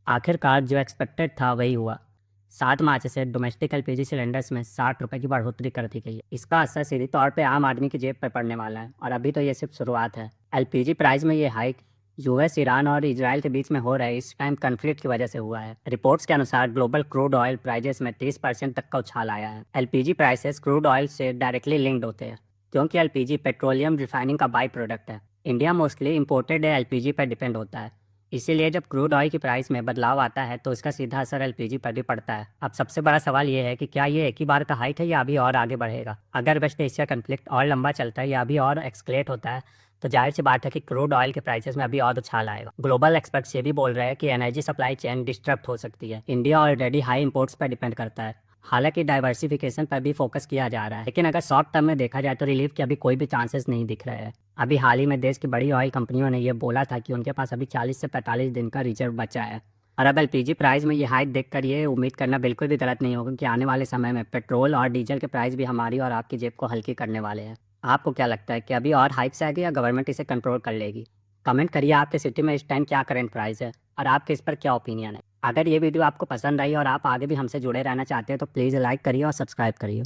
आखिरकार जो एक्सपेक्टेड था वही हुआ। 7 मार्च से डोमेस्टिक एलपीजी सिलेंडर्स में 60 रुपये की बढ़ोतरी कर दी गई है। इसका असर सीधे तौर पे आम आदमी की जेब पर पड़ने वाला है और अभी तो ये सिर्फ शुरुआत है। एलपीजी प्राइस में ये हाइक यूएस, ईरान और इजराइल के बीच में हो रहे इस टाइम कन्फ्लिक्ट की वजह से हुआ है। रिपोर्ट्स के अनुसार ग्लोबल क्रूड ऑयल प्राइजेस में 30% तक का उछाल आया है। एलपीजी प्राइसेस क्रूड ऑयल से डायरेक्टली लिंक्ड होते हैं क्योंकि एलपीजी पेट्रोलियम रिफाइनिंग का बाई प्रोडक्ट है। इंडिया मोस्टली इंपोर्टेड एलपीजी पर डिपेंड होता है, इसीलिए जब क्रूड ऑयल की प्राइस में बदलाव आता है तो इसका सीधा असर एलपीजी पर भी पड़ता है। अब सबसे बड़ा सवाल ये है कि क्या ये एक ही बार का हाइक है या अभी और आगे बढ़ेगा। अगर वेस्ट एशिया कन्फ्लिक्ट और लंबा चलता है या अभी और एक्सकलेट होता है तो जाहिर सी बात है कि क्रूड ऑयल के प्राइसेस में अभी और उछाल आएगा। ग्लोबल एक्सपर्ट्स ये भी बोल रहे हैं कि एनर्जी सप्लाई चेन डिस्टर्ब हो सकती है। इंडिया ऑलरेडी हाई इंपोर्ट्स पर डिपेंड करता है, हालांकि डाइवर्सिफिकेशन पर भी फोकस किया जा रहा है, लेकिन अगर शॉर्ट टर्म में देखा जाए तो रिलीफ के अभी कोई भी चांसेस नहीं दिख रहे हैं। अभी हाल ही में देश की बड़ी ऑयल कंपनियों ने यह बोला था कि उनके पास अभी 40 से 45 दिन का रिजर्व बचा है। और अब एलपीजी प्राइस में ये हाइक देखकर ये उम्मीद करना बिल्कुल भी गलत नहीं होगा कि आने वाले समय में पेट्रोल और डीजल के प्राइस भी हमारी और आपकी जेब को हल्की करने वाले हैं। आपको क्या लगता है कि अभी और हाइक्स आएगी या गवर्नमेंट इसे कंट्रोल कर लेगी? कमेंट करिए आपके सिटी में इस टाइम क्या करंट प्राइस है और आपके इस पर क्या ओपिनियन है। अगर ये वीडियो आपको पसंद आई और आप आगे भी हमसे जुड़े रहना चाहते हैं तो प्लीज़ लाइक करिए और सब्सक्राइब करिए।